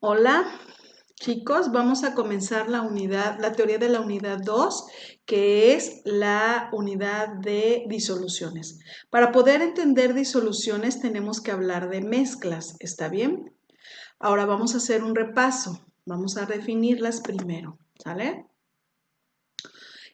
Hola, chicos, vamos a comenzar la teoría de la unidad 2, que es la unidad de disoluciones. Para poder entender disoluciones tenemos que hablar de mezclas, ¿está bien? Ahora vamos a hacer un repaso. Vamos a definirlas primero, ¿sale?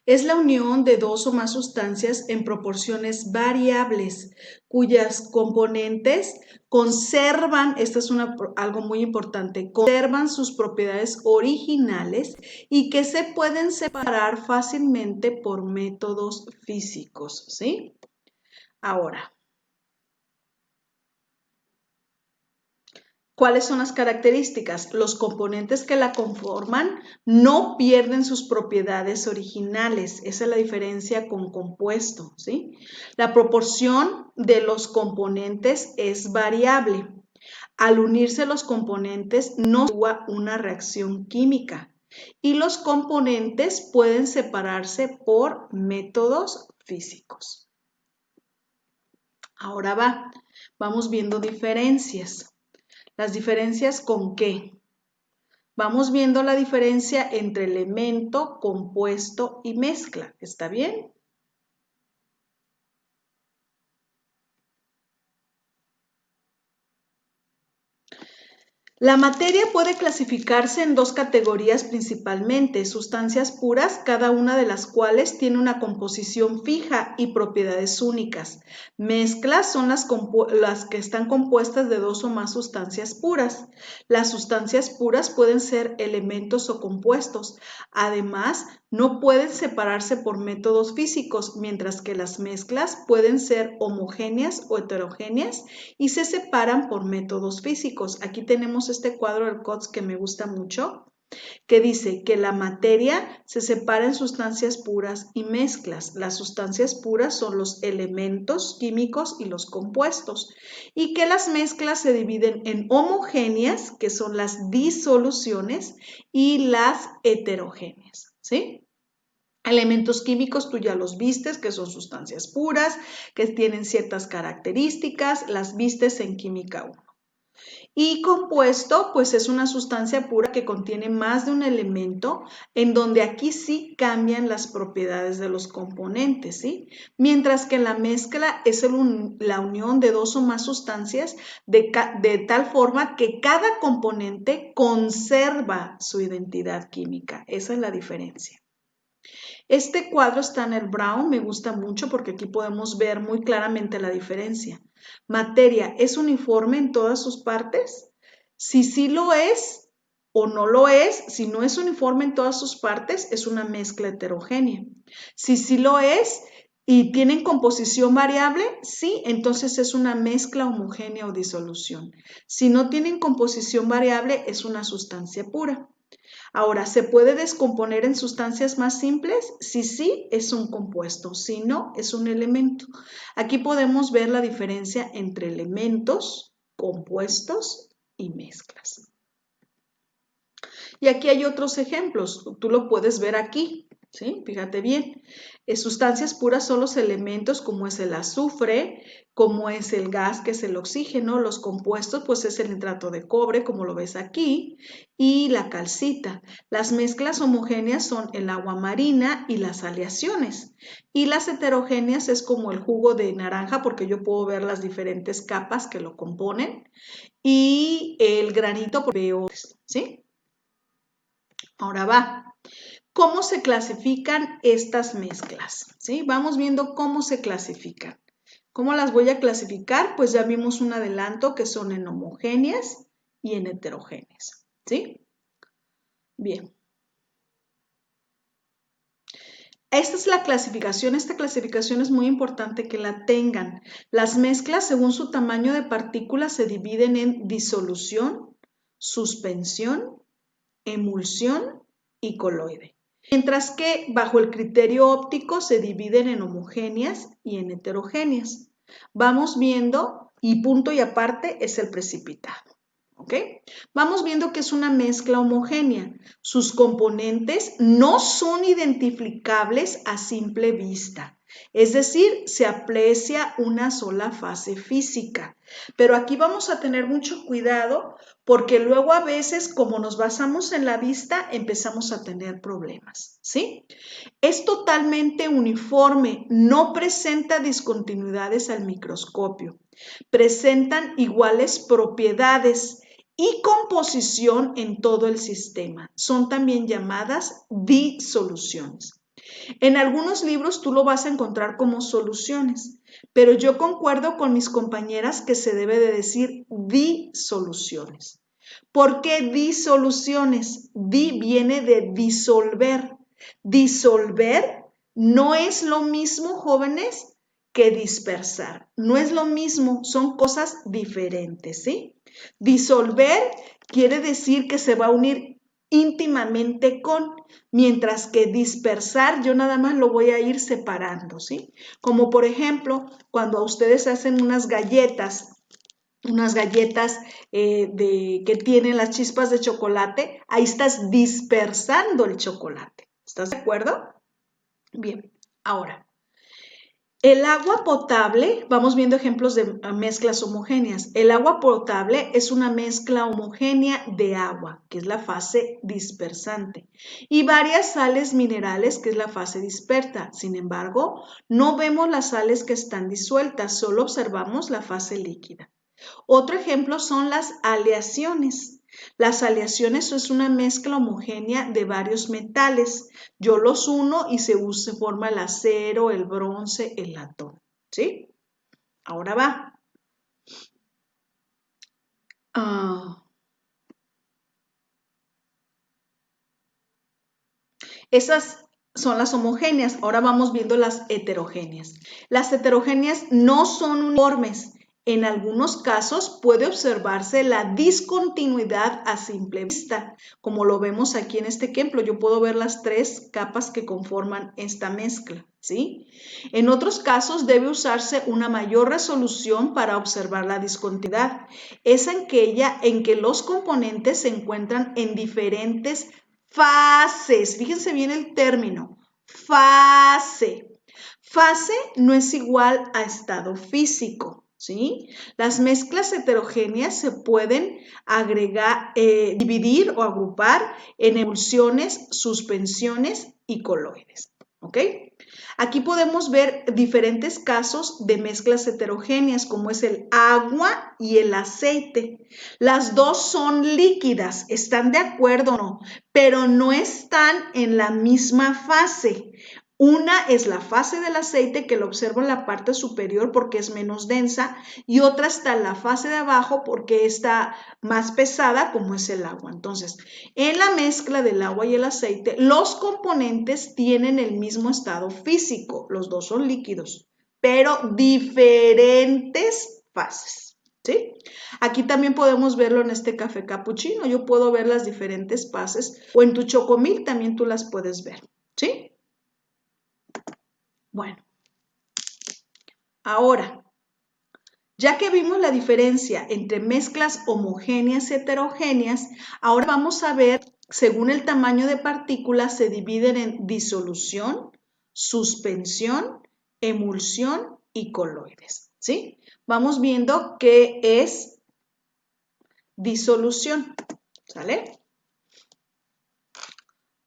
Es la unión de dos o más sustancias en proporciones variables, cuyas componentes conservan, esto es algo muy importante, conservan sus propiedades originales y que se pueden separar fácilmente por métodos físicos, ¿sí? Ahora, ¿cuáles son las características? Los componentes que la conforman no pierden sus propiedades originales. Esa es la diferencia con compuesto, ¿sí? La proporción de los componentes es variable. Al unirse los componentes no se actúa una reacción química y los componentes pueden separarse por métodos físicos. Ahora vamos viendo diferencias. ¿Las diferencias con qué? Vamos viendo la diferencia entre elemento, compuesto y mezcla. ¿Está bien? La materia puede clasificarse en dos categorías principalmente, sustancias puras, cada una de las cuales tiene una composición fija y propiedades únicas. Mezclas son las que están compuestas de dos o más sustancias puras. Las sustancias puras pueden ser elementos o compuestos. Además, no pueden separarse por métodos físicos, mientras que las mezclas pueden ser homogéneas o heterogéneas y se separan por métodos físicos. Aquí tenemos este cuadro del COTS que me gusta mucho, que dice que la materia se separa en sustancias puras y mezclas. Las sustancias puras son los elementos químicos y los compuestos, y que las mezclas se dividen en homogéneas, que son las disoluciones, y las heterogéneas, ¿sí? Elementos químicos tú ya los vistes, que son sustancias puras, que tienen ciertas características, las vistes en química 1. Y compuesto, pues es una sustancia pura que contiene más de un elemento, en donde aquí sí cambian las propiedades de los componentes, ¿sí? Mientras que la mezcla es la unión de dos o más sustancias de tal forma que cada componente conserva su identidad química. Esa es la diferencia. Este cuadro está en el Brown, me gusta mucho porque aquí podemos ver muy claramente la diferencia. Materia, ¿es uniforme en todas sus partes? Si sí lo es o no lo es, si no es uniforme en todas sus partes, es una mezcla heterogénea. Si sí lo es y tienen composición variable, sí, entonces es una mezcla homogénea o disolución. Si no tienen composición variable, es una sustancia pura. Ahora, ¿se puede descomponer en sustancias más simples? Si sí, es un compuesto, si no, es un elemento. Aquí podemos ver la diferencia entre elementos, compuestos y mezclas. Y aquí hay otros ejemplos, tú lo puedes ver aquí, ¿sí? Fíjate bien. Sustancias puras son los elementos como es el azufre, como es el gas que es el oxígeno, los compuestos pues es el nitrato de cobre como lo ves aquí y la calcita. Las mezclas homogéneas son el agua marina y las aleaciones y las heterogéneas es como el jugo de naranja porque yo puedo ver las diferentes capas que lo componen y el granito porque veo, ¿sí? Ahora va. ¿Cómo se clasifican estas mezclas? ¿Sí? Vamos viendo cómo se clasifican. ¿Cómo las voy a clasificar? Pues ya vimos un adelanto que son en homogéneas y en heterogéneas. ¿Sí? Bien. Esta es la clasificación. Esta clasificación es muy importante que la tengan. Las mezclas, según su tamaño de partículas, se dividen en disolución, suspensión, emulsión y coloide. Mientras que bajo el criterio óptico se dividen en homogéneas y en heterogéneas. Vamos viendo, y punto y aparte es el precipitado. ¿Ok? Vamos viendo que es una mezcla homogénea. Sus componentes no son identificables a simple vista. Es decir, se aprecia una sola fase física. Pero aquí vamos a tener mucho cuidado porque luego a veces, como nos basamos en la vista, empezamos a tener problemas, ¿sí? Es totalmente uniforme, no presenta discontinuidades al microscopio. Presentan iguales propiedades y composición en todo el sistema. Son también llamadas disoluciones. En algunos libros tú lo vas a encontrar como soluciones, pero yo concuerdo con mis compañeras que se debe de decir disoluciones. ¿Por qué disoluciones? Di viene de disolver. Disolver no es lo mismo, jóvenes, que dispersar. No es lo mismo, son cosas diferentes, ¿sí? Disolver quiere decir que se va a unir íntimamente con, mientras que dispersar yo nada más lo voy a ir separando, ¿sí? Como por ejemplo, cuando a ustedes hacen unas galletas que tienen las chispas de chocolate, ahí estás dispersando el chocolate. ¿Estás de acuerdo? Bien, ahora, el agua potable, vamos viendo ejemplos de mezclas homogéneas. El agua potable es una mezcla homogénea de agua, que es la fase dispersante, y varias sales minerales, que es la fase dispersa. Sin embargo, no vemos las sales que están disueltas, solo observamos la fase líquida. Otro ejemplo son las aleaciones. Las aleaciones es una mezcla homogénea de varios metales. Yo los uno y se forma el acero, el bronce, el latón. ¿Sí? Ahora va. Esas son las homogéneas. Ahora vamos viendo las heterogéneas. Las heterogéneas no son uniformes. En algunos casos puede observarse la discontinuidad a simple vista, como lo vemos aquí en este ejemplo. Yo puedo ver las tres capas que conforman esta mezcla, ¿sí? En otros casos debe usarse una mayor resolución para observar la discontinuidad. Es aquella en que los componentes se encuentran en diferentes fases. Fíjense bien el término, fase. Fase no es igual a estado físico, ¿sí? Las mezclas heterogéneas se pueden dividir o agrupar en emulsiones, suspensiones y coloides, ¿ok? Aquí podemos ver diferentes casos de mezclas heterogéneas, como es el agua y el aceite. Las dos son líquidas, ¿están de acuerdo o no? Pero no están en la misma fase. Una es la fase del aceite, que lo observo en la parte superior porque es menos densa, y otra está en la fase de abajo porque está más pesada, como es el agua. Entonces, en la mezcla del agua y el aceite, los componentes tienen el mismo estado físico, los dos son líquidos, pero diferentes fases, ¿sí? Aquí también podemos verlo en este café capuchino. Yo puedo ver las diferentes fases, o en tu chocomil también tú las puedes ver, ¿sí? Bueno, ahora, ya que vimos la diferencia entre mezclas homogéneas y heterogéneas, ahora vamos a ver, según el tamaño de partículas, se dividen en disolución, suspensión, emulsión y coloides, ¿sí? Vamos viendo qué es disolución, ¿sale?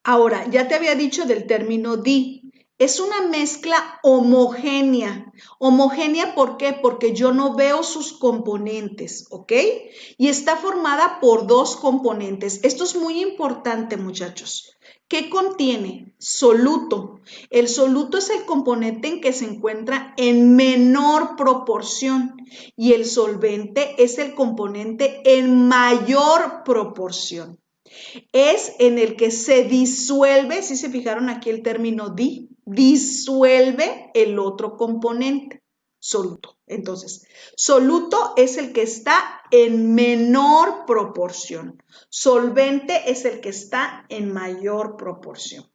Ahora, ya te había dicho del término di. Es una mezcla homogénea. Homogénea, ¿por qué? Porque yo no veo sus componentes, ¿ok? Y está formada por dos componentes. Esto es muy importante, muchachos. ¿Qué contiene? Soluto. El soluto es el componente en que se encuentra en menor proporción y el solvente es el componente en mayor proporción. Es en el que se disuelve, si se fijaron aquí el término disuelve el otro componente, soluto. Entonces, soluto es el que está en menor proporción. Solvente es el que está en mayor proporción.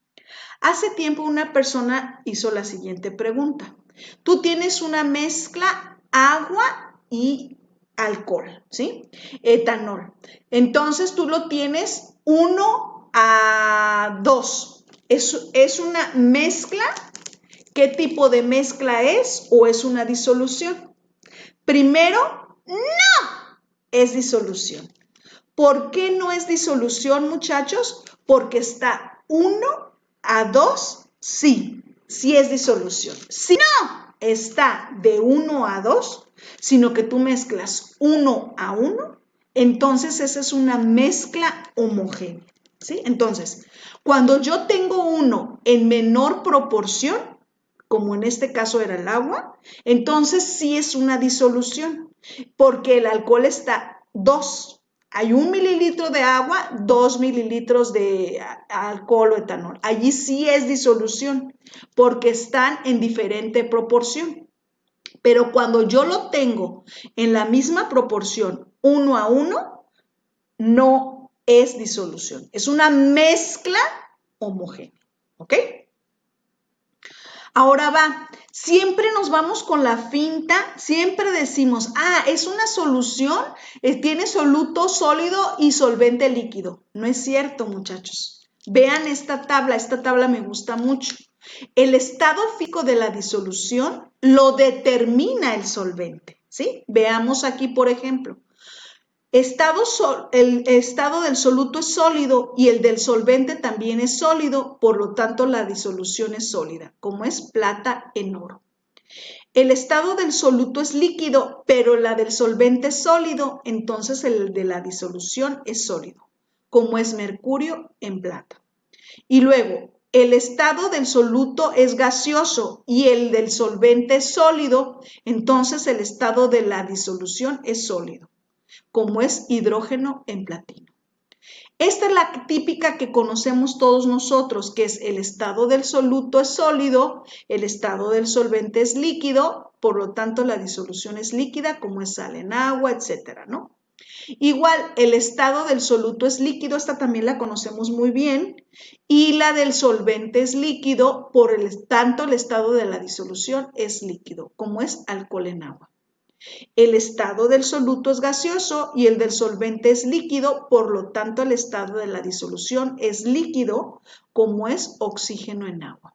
Hace tiempo una persona hizo la siguiente pregunta. Tú tienes una mezcla agua y alcohol, ¿sí? Etanol. Entonces tú lo tienes 1:2. Es una mezcla ¿qué tipo de mezcla es o es una disolución? Primero, no es disolución. ¿Por qué no es disolución, muchachos? Porque está 1:2, sí es disolución. Si no está de 1:2, sino que tú mezclas 1:1, entonces esa es una mezcla homogénea, ¿sí? Entonces, cuando yo tengo 1 en menor proporción, como en este caso era el agua, entonces sí es una disolución, porque el alcohol está 2. Hay 1 mililitro de agua, 2 mililitros de alcohol o etanol. Allí sí es disolución, porque están en diferente proporción. Pero cuando yo lo tengo en la misma proporción, 1:1, no es disolución. Es una mezcla homogénea. ¿Ok? Ahora va, siempre nos vamos con la finta, siempre decimos, es una solución, tiene soluto sólido y solvente líquido. No es cierto, muchachos. Vean esta tabla me gusta mucho. El estado físico de la disolución lo determina el solvente, ¿sí? Veamos aquí, por ejemplo. El estado del soluto es sólido y el del solvente también es sólido, por lo tanto la disolución es sólida, como es plata en oro. El estado del soluto es líquido, pero la del solvente es sólido, entonces el de la disolución es sólido, como es mercurio en plata. Y luego, el estado del soluto es gaseoso y el del solvente es sólido, entonces el estado de la disolución es sólido, como es hidrógeno en platino. Esta es la típica que conocemos todos nosotros, que es el estado del soluto es sólido, el estado del solvente es líquido, por lo tanto la disolución es líquida, como es sal en agua, etcétera, ¿no? Igual, el estado del soluto es líquido, esta también la conocemos muy bien, y la del solvente es líquido, por tanto el estado de la disolución es líquido, como es alcohol en agua. El estado del soluto es gaseoso y el del solvente es líquido, por lo tanto el estado de la disolución es líquido, como es oxígeno en agua.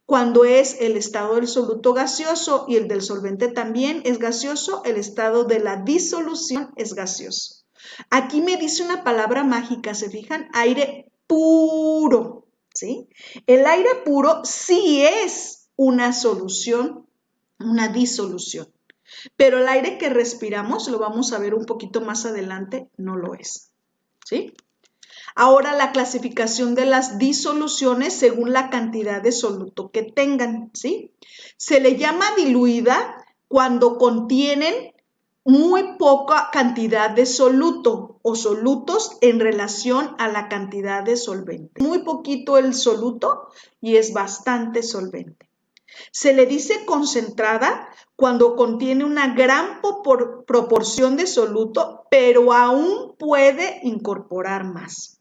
Cuando es el estado del soluto gaseoso y el del solvente también es gaseoso, el estado de la disolución es gaseoso. Aquí me dice una palabra mágica, ¿se fijan? Aire puro, ¿sí? El aire puro sí es una solución, una disolución. Pero el aire que respiramos, lo vamos a ver un poquito más adelante, no lo es, ¿sí? Ahora la clasificación de las disoluciones según la cantidad de soluto que tengan, ¿sí? Se le llama diluida cuando contienen muy poca cantidad de soluto o solutos en relación a la cantidad de solvente. Muy poquito el soluto y es bastante solvente. Se le dice concentrada cuando contiene una gran proporción de soluto, pero aún puede incorporar más.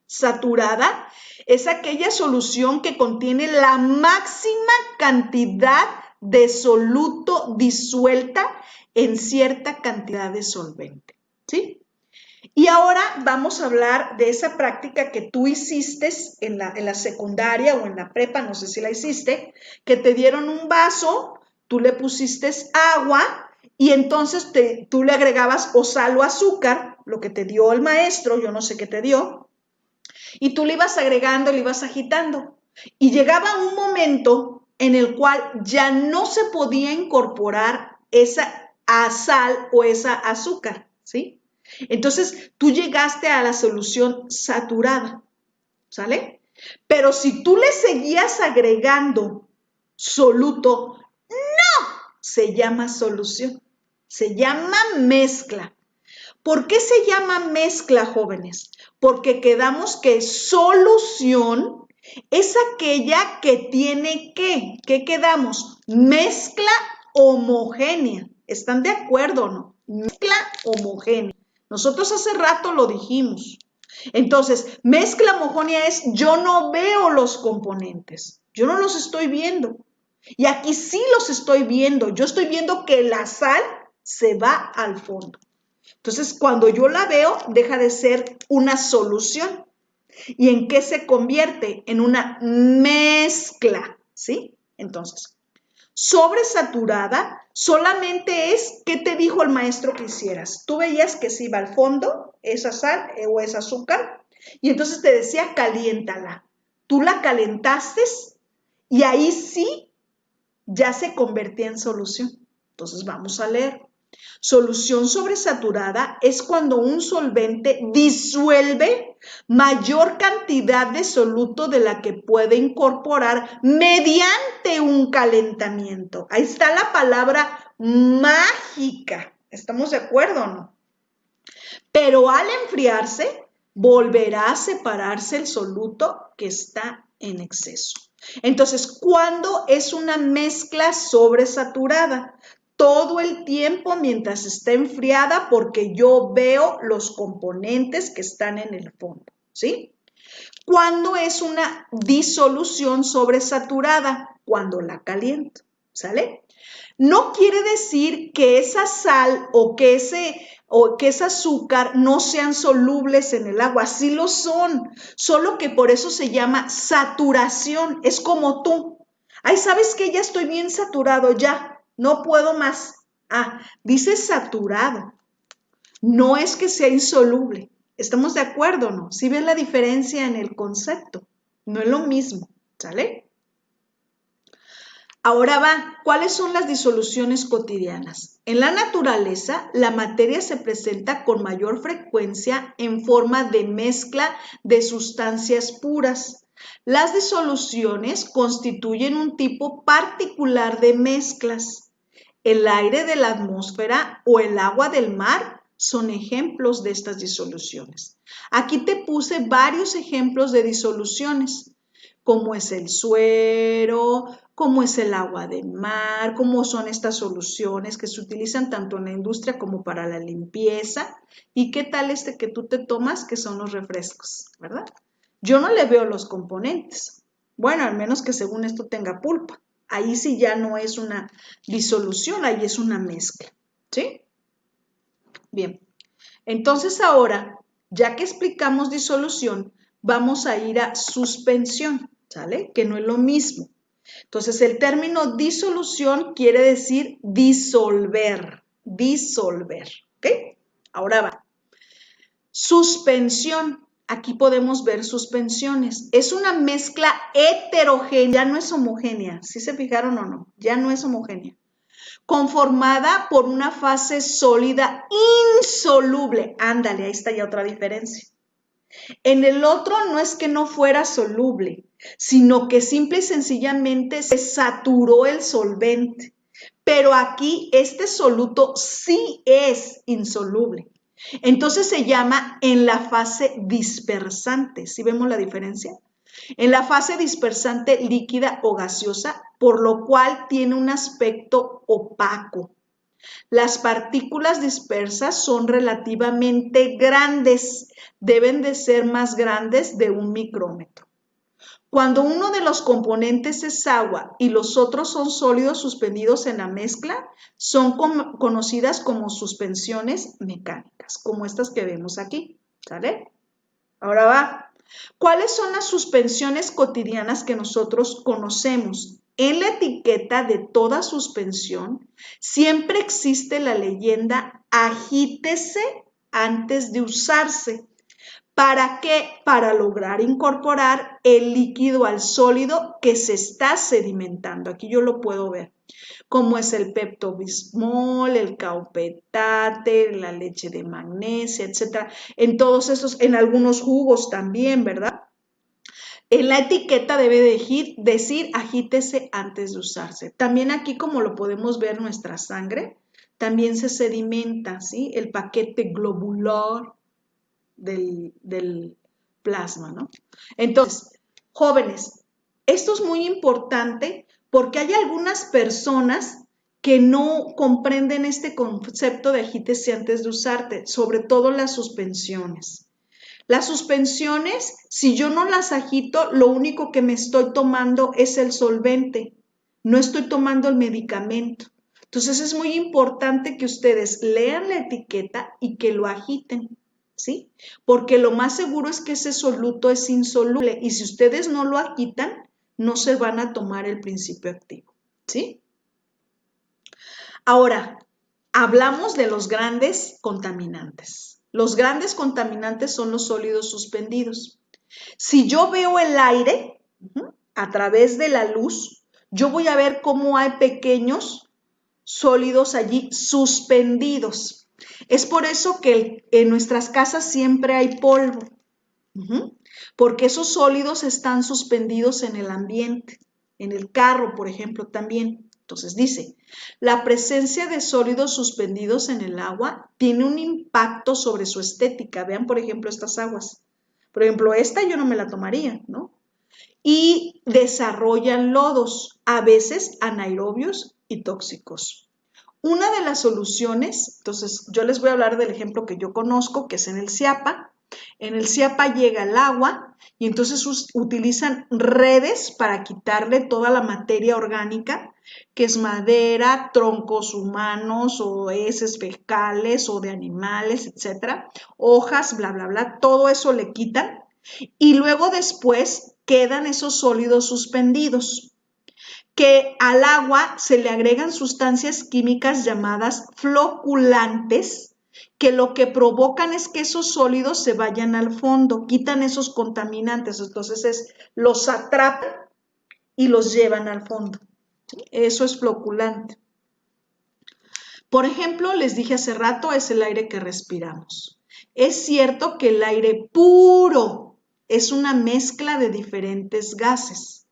Saturada es aquella solución que contiene la máxima cantidad de soluto disuelta en cierta cantidad de solvente, ¿sí? Y ahora vamos a hablar de esa práctica que tú hiciste en la secundaria o en la prepa, no sé si la hiciste, que te dieron un vaso, tú le pusiste agua y entonces tú le agregabas o sal o azúcar, lo que te dio el maestro, yo no sé qué te dio, y tú le ibas agregando, le ibas agitando. Y llegaba un momento en el cual ya no se podía incorporar esa sal o esa azúcar, ¿sí? Entonces, tú llegaste a la solución saturada, ¿sale? Pero si tú le seguías agregando soluto, no se llama solución, se llama mezcla. ¿Por qué se llama mezcla, jóvenes? Porque quedamos que solución es aquella que tiene ¿qué quedamos? Mezcla homogénea. ¿Están de acuerdo o no? Mezcla homogénea. Nosotros hace rato lo dijimos. Entonces, mezcla homogénea es yo no veo los componentes, yo no los estoy viendo. Y aquí sí los estoy viendo, yo estoy viendo que la sal se va al fondo. Entonces, cuando yo la veo, deja de ser una solución. ¿Y en qué se convierte? En una mezcla, ¿sí? Entonces, sobresaturada solamente es qué te dijo el maestro que hicieras. Tú veías que se iba al fondo esa sal o esa azúcar y entonces te decía caliéntala. Tú la calentaste y ahí sí ya se convertía en solución. Entonces vamos a leer. Solución sobresaturada es cuando un solvente disuelve mayor cantidad de soluto de la que puede incorporar mediante un calentamiento. Ahí está la palabra mágica. ¿Estamos de acuerdo o no? Pero al enfriarse, volverá a separarse el soluto que está en exceso. Entonces, ¿cuándo es una mezcla sobresaturada? Todo el tiempo mientras está enfriada porque yo veo los componentes que están en el fondo, ¿sí? ¿Cuándo es una disolución sobresaturada? Cuando la caliento, ¿sale? No quiere decir que esa sal o que ese azúcar no sean solubles en el agua, sí lo son, solo que por eso se llama saturación, es como tú. Ay, ¿sabes qué? Ya estoy bien saturado, ya, no puedo más. Ah, dice saturado, no es que sea insoluble. ¿Estamos de acuerdo o no? ¿Sí ves la diferencia en el concepto? No es lo mismo, ¿sale? Ahora va, ¿cuáles son las disoluciones cotidianas? En la naturaleza, la materia se presenta con mayor frecuencia en forma de mezcla de sustancias puras. Las disoluciones constituyen un tipo particular de mezclas. El aire de la atmósfera o el agua del mar son ejemplos de estas disoluciones. Aquí te puse varios ejemplos de disoluciones, como es el suero, cómo es el agua de mar, cómo son estas soluciones que se utilizan tanto en la industria como para la limpieza, y qué tal este que tú te tomas, que son los refrescos, ¿verdad? Yo no le veo los componentes, bueno, al menos que según esto tenga pulpa, ahí sí ya no es una disolución, ahí es una mezcla, ¿sí? Bien, entonces ahora, ya que explicamos disolución, vamos a ir a suspensión, ¿sale? Que no es lo mismo. Entonces, el término disolución quiere decir disolver, ¿ok? Ahora va. Suspensión, aquí podemos ver suspensiones. Es una mezcla heterogénea, ya no es homogénea, ¿sí se fijaron o no? Ya no es homogénea. Conformada por una fase sólida insoluble. Ándale, ahí está ya otra diferencia. En el otro no es que no fuera soluble, sino que simple y sencillamente se saturó el solvente. Pero aquí este soluto sí es insoluble. Entonces se llama en la fase dispersante. ¿Sí vemos la diferencia? En la fase dispersante líquida o gaseosa, por lo cual tiene un aspecto opaco. Las partículas dispersas son relativamente grandes, deben de ser más grandes de 1 micrómetro. Cuando uno de los componentes es agua y los otros son sólidos suspendidos en la mezcla, son conocidas como suspensiones mecánicas, como estas que vemos aquí, ¿sale? Ahora va. ¿Cuáles son las suspensiones cotidianas que nosotros conocemos? En la etiqueta de toda suspensión siempre existe la leyenda agítese antes de usarse. ¿Para qué? Para lograr incorporar el líquido al sólido que se está sedimentando. Aquí yo lo puedo ver, como es el Pepto-Bismol, el Kaupetate, la leche de magnesia, etc. En todos esos, en algunos jugos también, ¿verdad? En la etiqueta debe decir agítese antes de usarse. También aquí, como lo podemos ver, nuestra sangre también se sedimenta, ¿sí? El paquete globular del plasma, ¿no? Entonces, jóvenes, esto es muy importante porque hay algunas personas que no comprenden este concepto de agítese antes de usarte, sobre todo las suspensiones. Las suspensiones, si yo no las agito, lo único que me estoy tomando es el solvente, no estoy tomando el medicamento. Entonces es muy importante que ustedes lean la etiqueta y que lo agiten, ¿sí? Porque lo más seguro es que ese soluto es insoluble y si ustedes no lo agitan, no se van a tomar el principio activo, ¿sí? Ahora, hablamos de los grandes contaminantes. Los grandes contaminantes son los sólidos suspendidos. Si yo veo el aire a través de la luz, yo voy a ver cómo hay pequeños sólidos allí suspendidos. Es por eso que en nuestras casas siempre hay polvo, porque esos sólidos están suspendidos en el ambiente, en el carro, por ejemplo, también. Entonces dice, la presencia de sólidos suspendidos en el agua tiene un impacto sobre su estética. Vean, por ejemplo, estas aguas. Por ejemplo, esta yo no me la tomaría, ¿no? Y desarrollan lodos, a veces anaerobios y tóxicos. Una de las soluciones, entonces yo les voy a hablar del ejemplo que yo conozco, que es en el Ciapa. En el Ciapa llega el agua y entonces utilizan redes para quitarle toda la materia orgánica, que es madera, troncos humanos o heces fecales o de animales, etcétera, hojas, bla, bla, bla, todo eso le quitan y luego después quedan esos sólidos suspendidos, que al agua se le agregan sustancias químicas llamadas floculantes, que lo que provocan es que esos sólidos se vayan al fondo, quitan esos contaminantes, entonces los atrapan y los llevan al fondo. Eso es floculante. Por ejemplo, les dije hace rato, es el aire que respiramos. Es cierto que el aire puro es una mezcla de diferentes gases.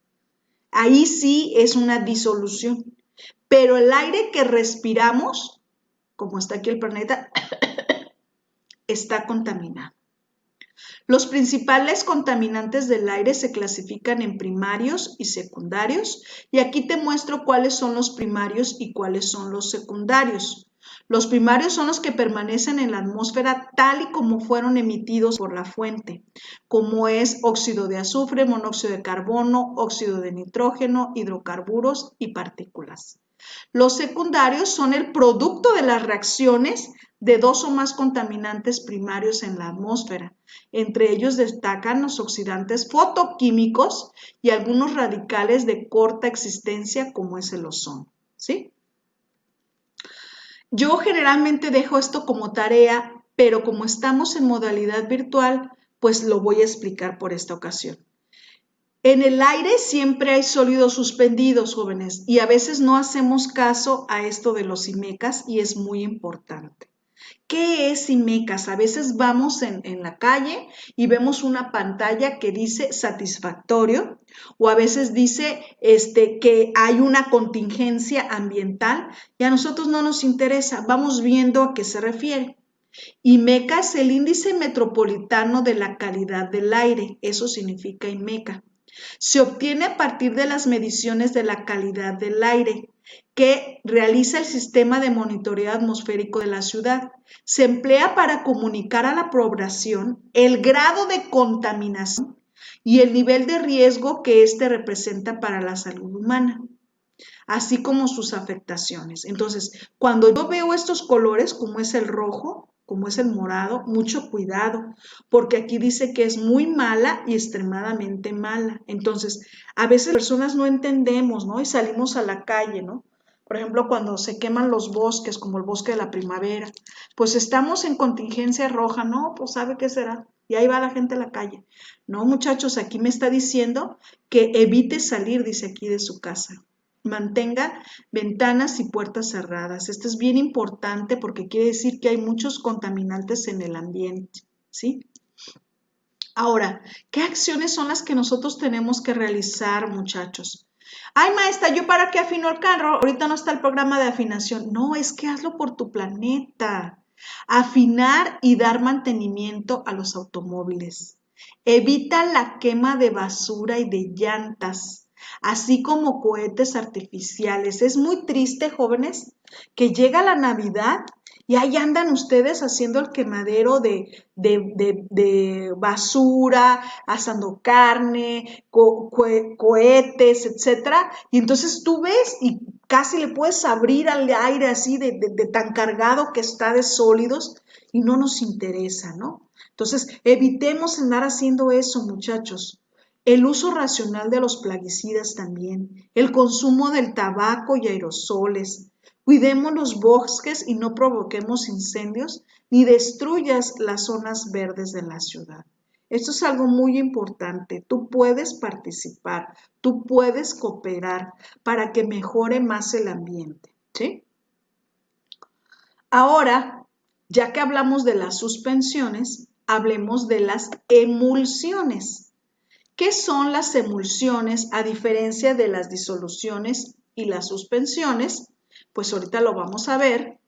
Ahí sí es una disolución. Pero el aire que respiramos, como está aquí el planeta, está contaminado. Los principales contaminantes del aire se clasifican en primarios y secundarios, y aquí te muestro cuáles son los primarios y cuáles son los secundarios. Los primarios son los que permanecen en la atmósfera tal y como fueron emitidos por la fuente, como es óxido de azufre, monóxido de carbono, óxido de nitrógeno, hidrocarburos y partículas. Los secundarios son el producto de las reacciones de dos o más contaminantes primarios en la atmósfera. Entre ellos destacan los oxidantes fotoquímicos y algunos radicales de corta existencia como es el ozono, ¿sí? Yo generalmente dejo esto como tarea, pero como estamos en modalidad virtual, pues lo voy a explicar por esta ocasión. En el aire siempre hay sólidos suspendidos, jóvenes, y a veces no hacemos caso a esto de los IMECAS y es muy importante. ¿Qué es IMECAS? A veces vamos en la calle y vemos una pantalla que dice satisfactorio o a veces dice que hay una contingencia ambiental y a nosotros no nos interesa, vamos viendo a qué se refiere. IMECA es el índice metropolitano de la calidad del aire, eso significa IMECA. Se obtiene a partir de las mediciones de la calidad del aire que realiza el sistema de monitoreo atmosférico de la ciudad. Se emplea para comunicar a la población el grado de contaminación y el nivel de riesgo que éste representa para la salud humana, así como sus afectaciones. Entonces, cuando yo veo estos colores, como es el rojo, como es el morado, mucho cuidado, porque aquí dice que es muy mala y extremadamente mala. Entonces, a veces personas no entendemos, ¿no? Y salimos a la calle, ¿no? Por ejemplo, cuando se queman los bosques, como el bosque de la primavera, pues estamos en contingencia roja, ¿no? Pues ¿sabe qué será? Y ahí va la gente a la calle. No, muchachos, aquí me está diciendo que evite salir, dice aquí, de su casa. Mantenga ventanas y puertas cerradas. Esto es bien importante porque quiere decir que hay muchos contaminantes en el ambiente, ¿sí? Ahora, ¿qué acciones son las que nosotros tenemos que realizar, muchachos? Ay, maestra, ¿yo para qué afino el carro? Ahorita no está el programa de afinación. No, es que hazlo por tu planeta. Afinar y dar mantenimiento a los automóviles. Evita la quema de basura y de llantas, así como cohetes artificiales. Es muy triste, jóvenes, que llega la Navidad y ahí andan ustedes haciendo el quemadero de basura, asando carne, cohetes, etcétera. Y entonces tú ves y casi le puedes abrir al aire así de tan cargado que está de sólidos y no nos interesa, ¿no? Entonces, evitemos andar haciendo eso, muchachos. el uso racional de los plaguicidas también, el consumo del tabaco y aerosoles. Cuidemos los bosques y no provoquemos incendios ni destruyas las zonas verdes de la ciudad. Esto es algo muy importante. Tú puedes participar, tú puedes cooperar para que mejore más el ambiente, ¿sí? Ahora, ya que hablamos de las suspensiones, hablemos de las emulsiones. ¿Qué son las emulsiones a diferencia de las disoluciones y las suspensiones? Pues ahorita lo vamos a ver,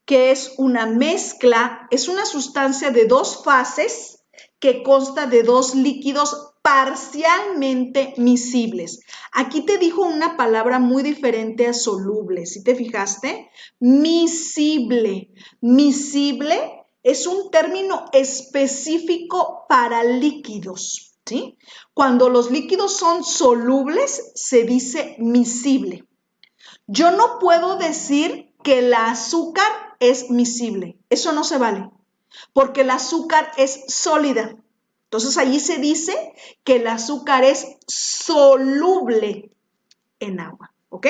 que es una mezcla, es una sustancia de dos fases que consta de dos líquidos parcialmente miscibles. Aquí te dijo una palabra muy diferente a soluble, ¿sí te fijaste? Miscible. Miscible es un término específico para líquidos, ¿sí? Cuando los líquidos son solubles, se dice miscible. Yo no puedo decir que el azúcar es miscible. Eso no se vale, porque el azúcar es sólida. Entonces, allí se dice que el azúcar es soluble en agua, ¿ok?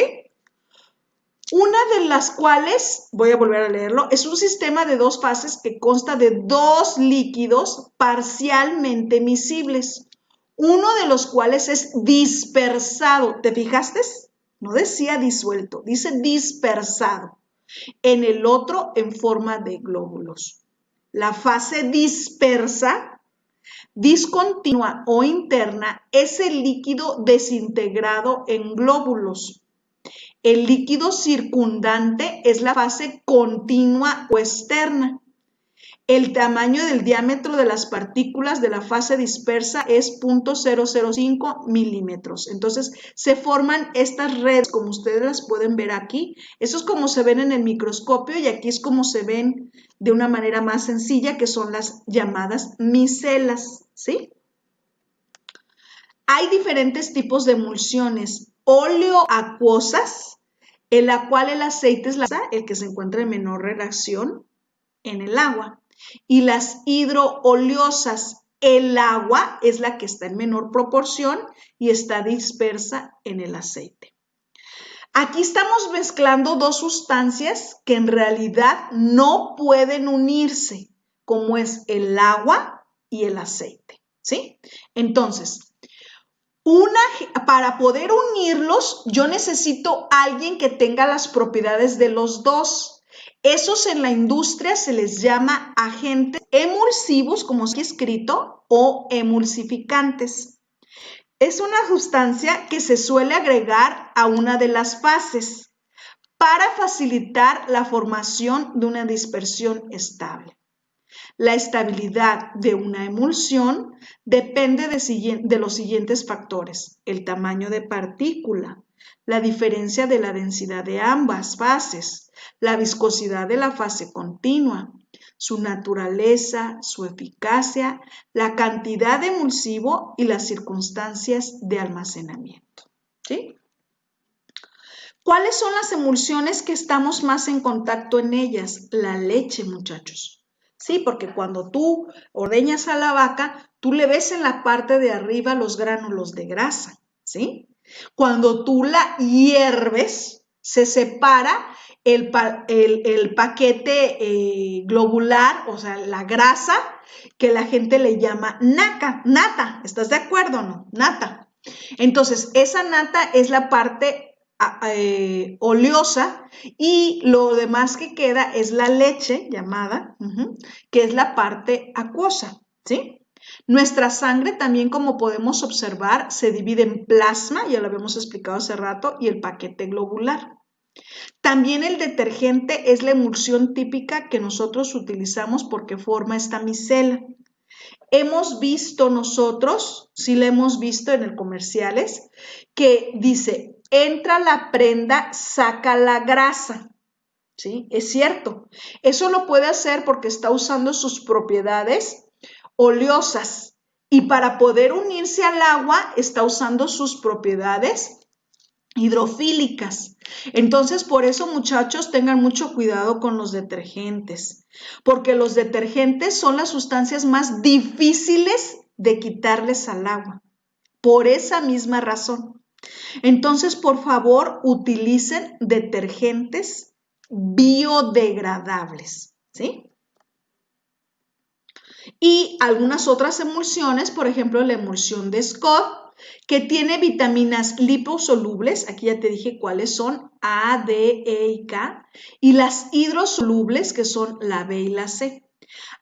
Una de las cuales, voy a volver a leerlo, es un sistema de dos fases que consta de dos líquidos parcialmente miscibles, uno de los cuales es dispersado. ¿Te fijaste? No decía disuelto, dice dispersado. En el otro en forma de glóbulos. La fase dispersa, discontinua o interna es el líquido desintegrado en glóbulos. El líquido circundante es la fase continua o externa. El tamaño del diámetro de las partículas de la fase dispersa es 0.005 milímetros. Entonces, se forman estas redes, como ustedes las pueden ver aquí. Eso es como se ven en el microscopio y aquí es como se ven de una manera más sencilla, que son las llamadas micelas, ¿sí? Hay diferentes tipos de emulsiones oleoacuosas, en la cual el aceite es el que se encuentra en menor reacción en el agua. Y las hidrooleosas, el agua es la que está en menor proporción y está dispersa en el aceite. Aquí estamos mezclando dos sustancias que en realidad no pueden unirse, como es el agua y el aceite, ¿sí? Entonces, para poder unirlos, yo necesito alguien que tenga las propiedades de los dos. Esos en la industria se les llama agentes emulsivos, como aquí escrito, o emulsificantes. Es una sustancia que se suele agregar a una de las fases para facilitar la formación de una dispersión estable. La estabilidad de una emulsión depende de los siguientes factores: el tamaño de partícula, la diferencia de la densidad de ambas fases, la viscosidad de la fase continua, su naturaleza, su eficacia, la cantidad de emulsivo y las circunstancias de almacenamiento, ¿sí? ¿Cuáles son las emulsiones que estamos más en contacto en ellas? La leche, muchachos. Sí, porque cuando tú ordeñas a la vaca, tú le ves en la parte de arriba los gránulos de grasa, ¿sí? Cuando tú la hierves, se separa el paquete globular, o sea, la grasa, que la gente le llama nata. ¿Estás de acuerdo o no? Nata. Entonces, esa nata es la parte oleosa y lo demás que queda es la leche llamada, que es la parte acuosa, ¿sí? Nuestra sangre también, como podemos observar, se divide en plasma, ya lo habíamos explicado hace rato, y el paquete globular. También el detergente es la emulsión típica que nosotros utilizamos porque forma esta micela. Hemos visto nosotros, sí la hemos visto en el comerciales, que dice, entra la prenda, saca la grasa. ¿Sí? Es cierto. Eso lo puede hacer porque está usando sus propiedades oleosas y para poder unirse al agua está usando sus propiedades hidrofílicas. Entonces, por eso, muchachos, tengan mucho cuidado con los detergentes, porque los detergentes son las sustancias más difíciles de quitarles al agua. por esa misma razón. Entonces, por favor, utilicen detergentes biodegradables, ¿sí? Y algunas otras emulsiones, por ejemplo, la emulsión de Scott, que tiene vitaminas liposolubles, aquí ya te dije cuáles son, A, D, E y K, y las hidrosolubles, que son la B y la C.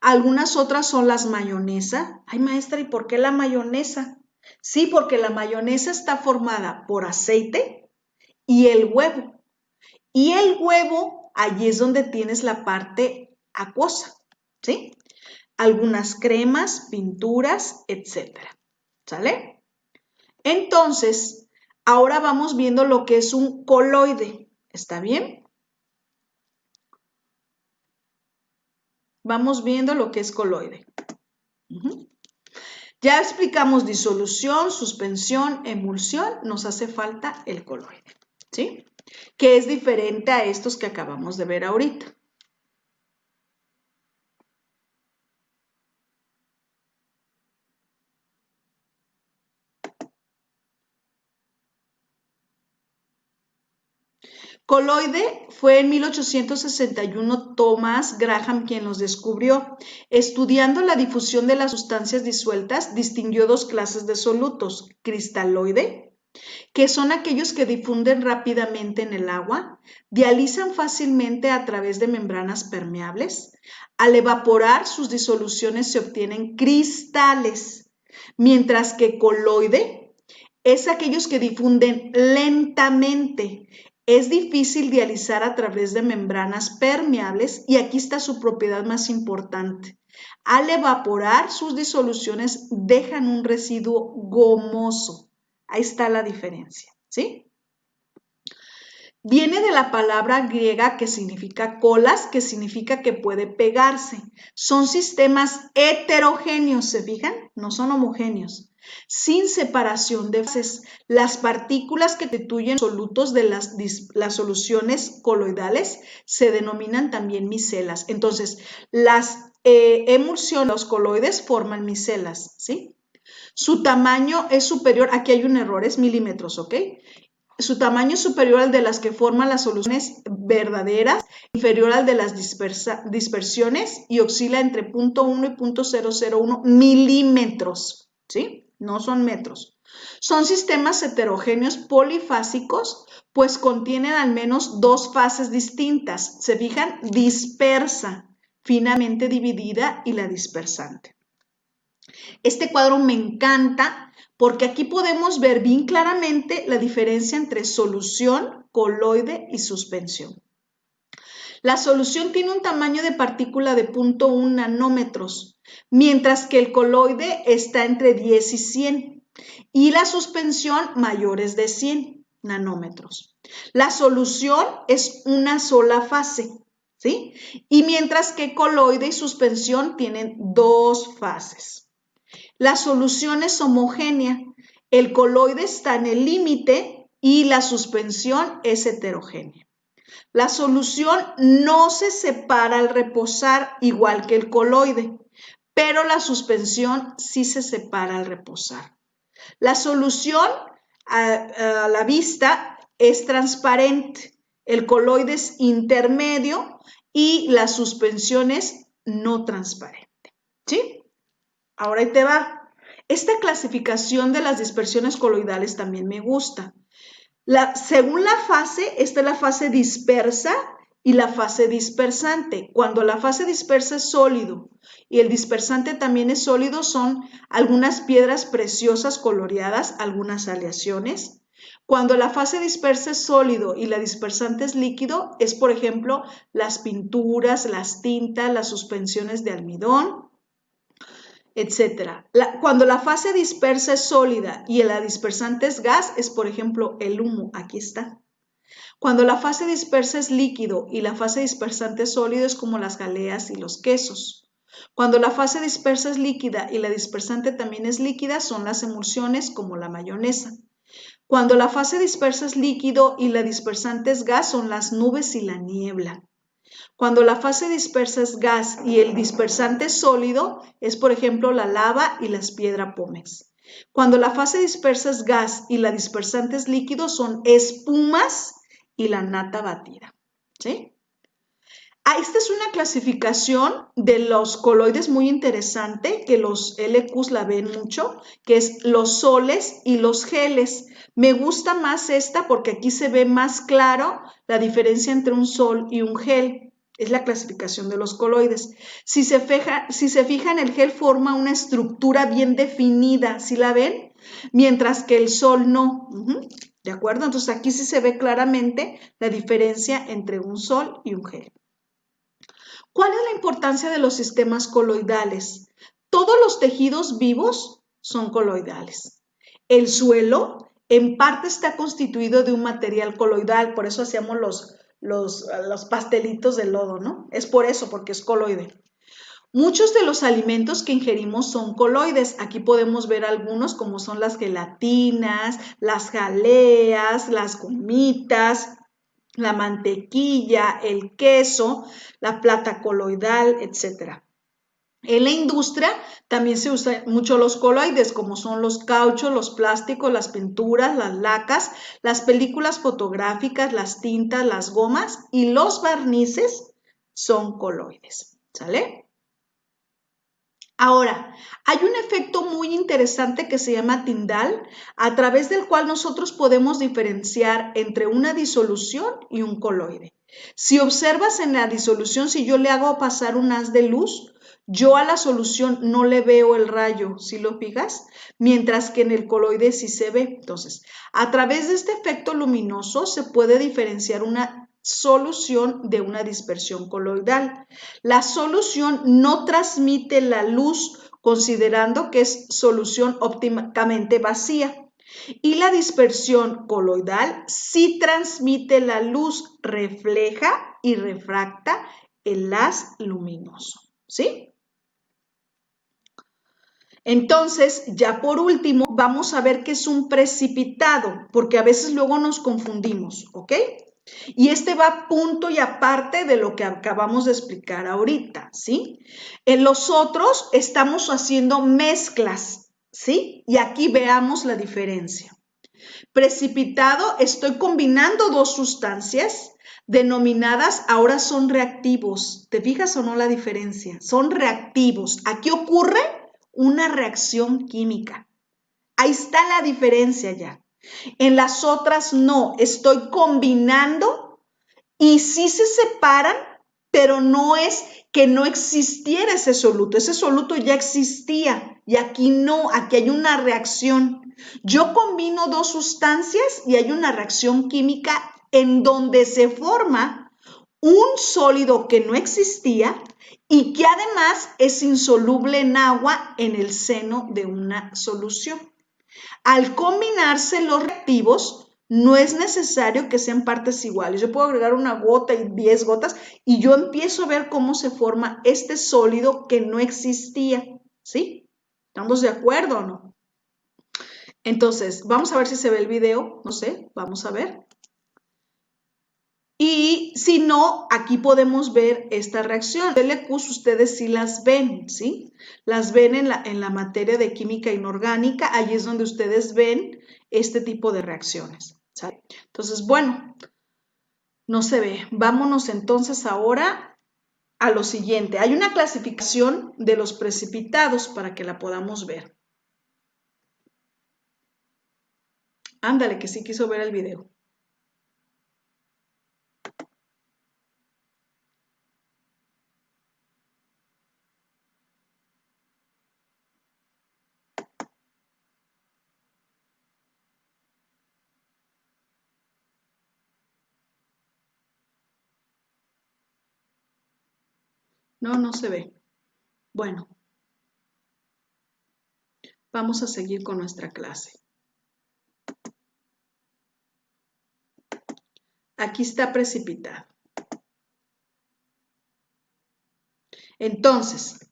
Algunas otras son las mayonesa. Ay, maestra, ¿y por qué la mayonesa? Sí, porque la mayonesa está formada por aceite y el huevo. Y el huevo, allí es donde tienes la parte acuosa, ¿sí? Algunas cremas, pinturas, etcétera. ¿Sale? Entonces, ahora vamos viendo lo que es un coloide. ¿Está bien? Vamos viendo lo que es coloide. Ya explicamos disolución, suspensión, emulsión. Nos hace falta el coloide, ¿sí? Que es diferente a estos que acabamos de ver ahorita. Coloide fue en 1861 Thomas Graham quien los descubrió. Estudiando la difusión de las sustancias disueltas, distinguió dos clases de solutos: cristaloide, que son aquellos que difunden rápidamente en el agua, dializan fácilmente a través de membranas permeables. Al evaporar, sus disoluciones se obtienen cristales, mientras que coloide es aquellos que difunden lentamente. Es difícil dializar a través de membranas permeables y aquí está su propiedad más importante. Al evaporar, sus disoluciones dejan un residuo gomoso. Ahí está la diferencia, ¿sí? Viene de la palabra griega que significa colas, que significa que puede pegarse. Son sistemas heterogéneos, ¿se fijan? No son homogéneos. Sin separación de fases. Las partículas que constituyen solutos de las soluciones coloidales se denominan también micelas. Entonces, las emulsiones, los coloides forman micelas, ¿sí? Su tamaño es superior, aquí hay un error, es milímetros, ¿ok? Su tamaño es superior al de las que forman las soluciones verdaderas, inferior al de las dispersiones y oscila entre 0.1 y 0.001 milímetros, ¿sí? No son metros. Son sistemas heterogéneos polifásicos, pues contienen al menos dos fases distintas. ¿Se fijan? Dispersa, finamente dividida y la dispersante. Este cuadro me encanta porque aquí podemos ver bien claramente la diferencia entre solución, coloide y suspensión. La solución tiene un tamaño de partícula de 0.1 nanómetros, mientras que el coloide está entre 10 y 100 y la suspensión mayores de 100 nanómetros. La solución es una sola fase, ¿sí? Y mientras que coloide y suspensión tienen dos fases. La solución es homogénea, el coloide está en el límite y la suspensión es heterogénea. La solución no se separa al reposar igual que el coloide, pero la suspensión sí se separa al reposar. La solución a la vista es transparente, el coloide es intermedio y la suspensión es no transparente, ¿sí? Ahora ahí te va. Esta clasificación de las dispersiones coloidales también me gusta. Según la fase, esta es la fase dispersa y la fase dispersante. Cuando la fase dispersa es sólido y el dispersante también es sólido, son algunas piedras preciosas coloreadas, algunas aleaciones. Cuando la fase dispersa es sólido y la dispersante es líquido, es por ejemplo las pinturas, las tintas, las suspensiones de almidón, etc. Cuando la fase dispersa es sólida y la dispersante es gas, es por ejemplo el humo, aquí está. Cuando la fase dispersa es líquido y la fase dispersante es sólido, es como las jaleas y los quesos. Cuando la fase dispersa es líquida y la dispersante también es líquida, son las emulsiones como la mayonesa. Cuando la fase dispersa es líquido y la dispersante es gas, son las nubes y la niebla. Cuando la fase dispersa es gas y el dispersante es sólido, es por ejemplo la lava y las piedras pómez. Cuando la fase dispersa es gas y la dispersante es líquido, son espumas y la nata batida, ¿sí? Esta es una clasificación de los coloides muy interesante, que los LQs la ven mucho, que es los soles y los geles. Me gusta más esta porque aquí se ve más claro la diferencia entre un sol y un gel. Es la clasificación de los coloides. Si se fijan, el gel forma una estructura bien definida, ¿sí la ven? Mientras que el sol no. ¿De acuerdo? Entonces aquí sí se ve claramente la diferencia entre un sol y un gel. ¿Cuál es la importancia de los sistemas coloidales? Todos los tejidos vivos son coloidales. El suelo en parte está constituido de un material coloidal, por eso hacíamos los pastelitos de lodo, ¿no? Es por eso, porque es coloide. Muchos de los alimentos que ingerimos son coloides. Aquí podemos ver algunos como son las gelatinas, las jaleas, las gomitas, la mantequilla, el queso, la plata coloidal, etc. En la industria también se usan mucho los coloides, como son los cauchos, los plásticos, las pinturas, las lacas, las películas fotográficas, las tintas, las gomas y los barnices son coloides, ¿sale? Ahora, hay un efecto muy interesante que se llama Tyndall, a través del cual nosotros podemos diferenciar entre una disolución y un coloide. Si observas en la disolución, si yo le hago pasar un haz de luz, yo a la solución no le veo el rayo, ¿sí lo fijas? Mientras que en el coloide sí se ve. Entonces, a través de este efecto luminoso se puede diferenciar una solución de una dispersión coloidal. La solución no transmite la luz, considerando que es solución ópticamente vacía. Y la dispersión coloidal sí transmite la luz, refleja y refracta el haz luminoso, ¿sí? Entonces, ya por último, vamos a ver qué es un precipitado, porque a veces luego nos confundimos, ¿ok? Y este va punto y aparte de lo que acabamos de explicar ahorita, ¿sí? En los otros estamos haciendo mezclas, ¿sí? Y aquí veamos la diferencia. Precipitado, estoy combinando dos sustancias denominadas, ahora son reactivos. ¿Te fijas o no la diferencia? Son reactivos. Aquí ocurre una reacción química. Ahí está la diferencia ya. En las otras no, estoy combinando y sí se separan, pero no es que no existiera ese soluto ya existía y aquí no, aquí hay una reacción. Yo combino dos sustancias y hay una reacción química en donde se forma un sólido que no existía y que además es insoluble en agua en el seno de una solución. Al combinarse los reactivos, no es necesario que sean partes iguales. Yo puedo agregar una gota y 10 gotas y yo empiezo a ver cómo se forma este sólido que no existía, ¿sí? ¿Estamos de acuerdo o no? Entonces, vamos a ver si se ve el video, no sé, vamos a ver. Y si no, aquí podemos ver esta reacción. LQs ustedes sí las ven, ¿sí? Las ven en la materia de química inorgánica, ahí es donde ustedes ven este tipo de reacciones, ¿sale? Entonces, bueno, no se ve. Vámonos entonces ahora a lo siguiente. Hay una clasificación de los precipitados para que la podamos ver. Ándale, que sí quiso ver el video. No, no se ve. Bueno, vamos a seguir con nuestra clase. Aquí está precipitado. Entonces,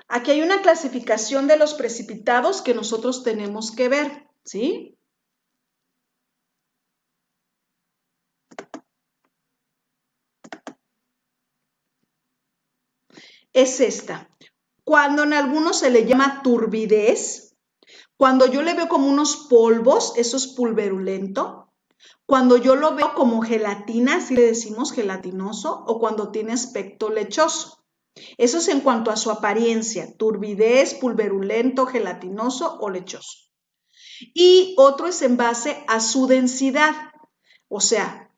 aquí hay una clasificación de los precipitados que nosotros tenemos que ver, ¿sí? Es esta. Cuando en algunos se le llama turbidez, Cuando yo le veo como unos polvos, eso es pulverulento. Cuando yo lo veo como gelatina, así le decimos gelatinoso, o cuando tiene aspecto lechoso. Eso es en cuanto a su apariencia, turbidez, pulverulento, gelatinoso o lechoso. Y otro es en base a su densidad, o sea,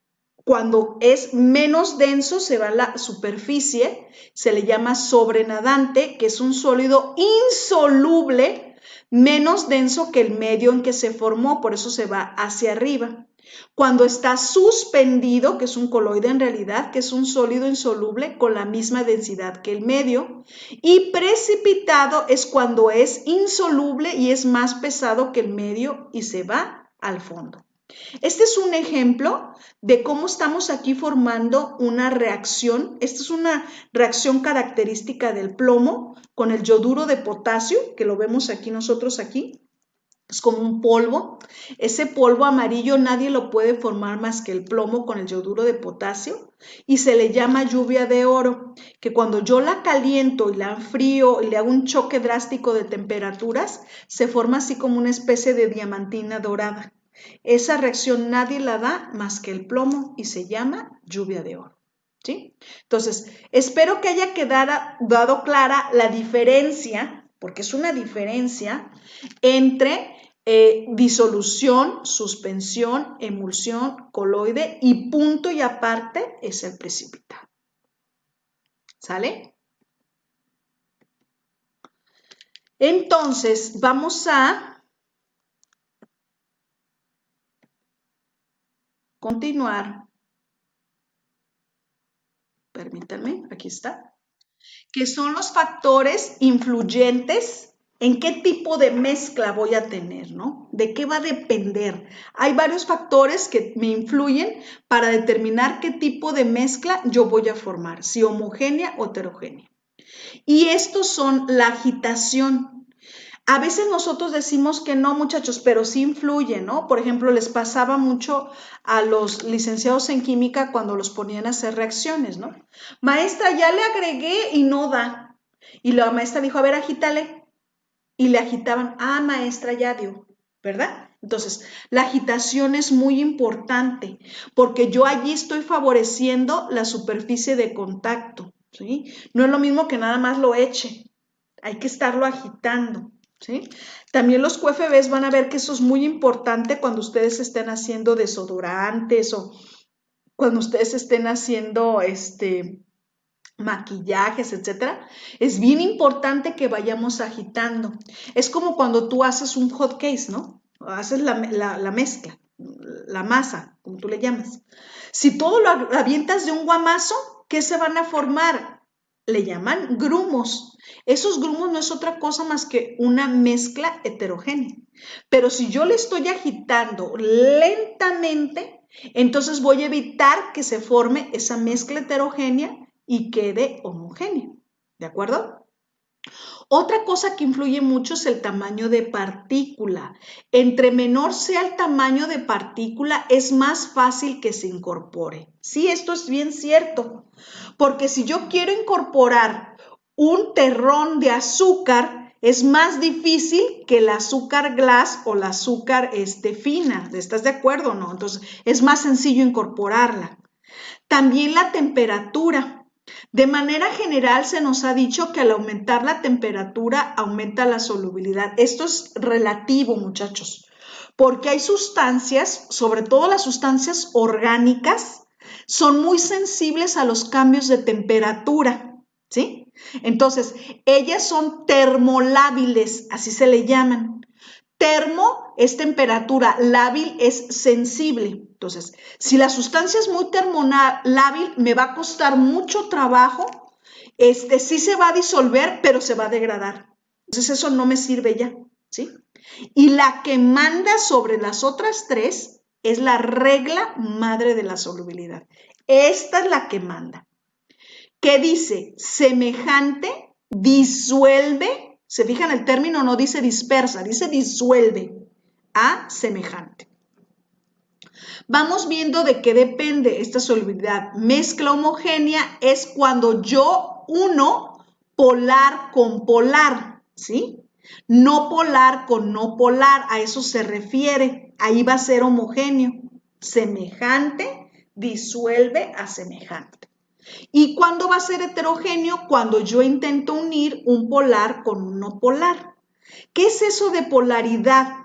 cuando es menos denso se va a la superficie, se le llama sobrenadante, que es un sólido insoluble, menos denso que el medio en que se formó, por eso se va hacia arriba. Cuando está suspendido, que es un coloide en realidad, que es un sólido insoluble con la misma densidad que el medio. Y precipitado es cuando es insoluble y es más pesado que el medio y se va al fondo. Este es un ejemplo de cómo estamos aquí formando una reacción. Esta es una reacción característica del plomo con el yoduro de potasio, que lo vemos aquí nosotros aquí. Es como un polvo. Ese polvo amarillo nadie lo puede formar más que el plomo con el yoduro de potasio y se le llama lluvia de oro, que cuando yo la caliento y la enfrío y le hago un choque drástico de temperaturas, se forma así como una especie de diamantina dorada. Esa reacción nadie la da más que el plomo y se llama lluvia de oro. ¿Sí? Entonces, espero que haya quedado clara la diferencia, porque es una diferencia entre disolución, suspensión, emulsión, coloide y punto y aparte es el precipitado. ¿Sale? Entonces, vamos a continuar. Permítanme, aquí está. Que son los factores influyentes en qué tipo de mezcla voy a tener, ¿no? ¿De qué va a depender? Hay varios factores que me influyen para determinar qué tipo de mezcla yo voy a formar, si homogénea o heterogénea. Y estos son la agitación. A veces nosotros decimos que no, muchachos, pero sí influye, ¿no? Por ejemplo, les pasaba mucho a los licenciados en química cuando los ponían a hacer reacciones, ¿no? Maestra, ya le agregué y no da. Y la maestra dijo, a ver, agítale. Y le agitaban, ah, maestra, ya dio, ¿verdad? Entonces, la agitación es muy importante porque yo allí estoy favoreciendo la superficie de contacto, ¿sí? No es lo mismo que nada más lo eche, hay que estarlo agitando. ¿Sí? También los QFBs van a ver que eso es muy importante cuando ustedes estén haciendo desodorantes o cuando ustedes estén haciendo maquillajes, etcétera. Es bien importante que vayamos agitando. Es como cuando tú haces un hot case, ¿no? Haces la mezcla, la masa, como tú le llamas. Si todo lo avientas de un guamazo, ¿qué se van a formar? Le llaman grumos. Esos grumos no es otra cosa más que una mezcla heterogénea. Pero si yo le estoy agitando lentamente, entonces voy a evitar que se forme esa mezcla heterogénea y quede homogéneo. ¿De acuerdo? Otra cosa que influye mucho es el tamaño de partícula. Entre menor sea el tamaño de partícula, es más fácil que se incorpore. Sí, esto es bien cierto, porque si yo quiero incorporar un terrón de azúcar, es más difícil que el azúcar glass o la azúcar fina. ¿Estás de acuerdo o no? Entonces, es más sencillo incorporarla. También la temperatura. De manera general se nos ha dicho que al aumentar la temperatura aumenta la solubilidad. Esto es relativo, muchachos, porque hay sustancias, sobre todo las sustancias orgánicas, son muy sensibles a los cambios de temperatura, ¿sí? Entonces, ellas son termolábiles, así se le llaman. Termo es temperatura, lábil es sensible. Entonces, si la sustancia es muy termolábil, me va a costar mucho trabajo. Sí se va a disolver, pero se va a degradar. Entonces, eso no me sirve ya, ¿sí? Y la que manda sobre las otras tres es la regla madre de la solubilidad. Esta es la que manda. ¿Qué dice? Semejante, disuelve. ¿Se fijan el término? No dice dispersa, dice disuelve a semejante. Vamos viendo de qué depende esta solubilidad. Mezcla homogénea es cuando yo uno polar con polar, ¿sí? No polar con no polar, a eso se refiere. Ahí va a ser homogéneo. Semejante disuelve a semejante. ¿Y cuándo va a ser heterogéneo? Cuando yo intento unir un polar con un no polar. ¿Qué es eso de polaridad?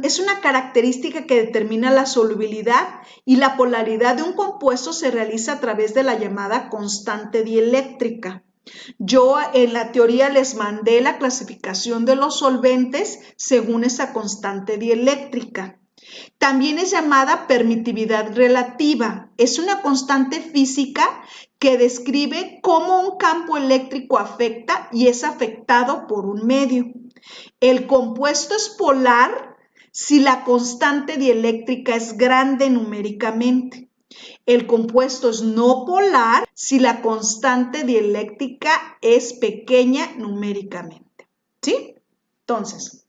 Es una característica que determina la solubilidad y la polaridad de un compuesto se realiza a través de la llamada constante dieléctrica. Yo en la teoría les mandé la clasificación de los solventes según esa constante dieléctrica. También es llamada permitividad relativa. Es una constante física que describe cómo un campo eléctrico afecta y es afectado por un medio. El compuesto es polar si la constante dieléctrica es grande numéricamente. El compuesto es no polar si la constante dieléctrica es pequeña numéricamente. ¿Sí? Entonces,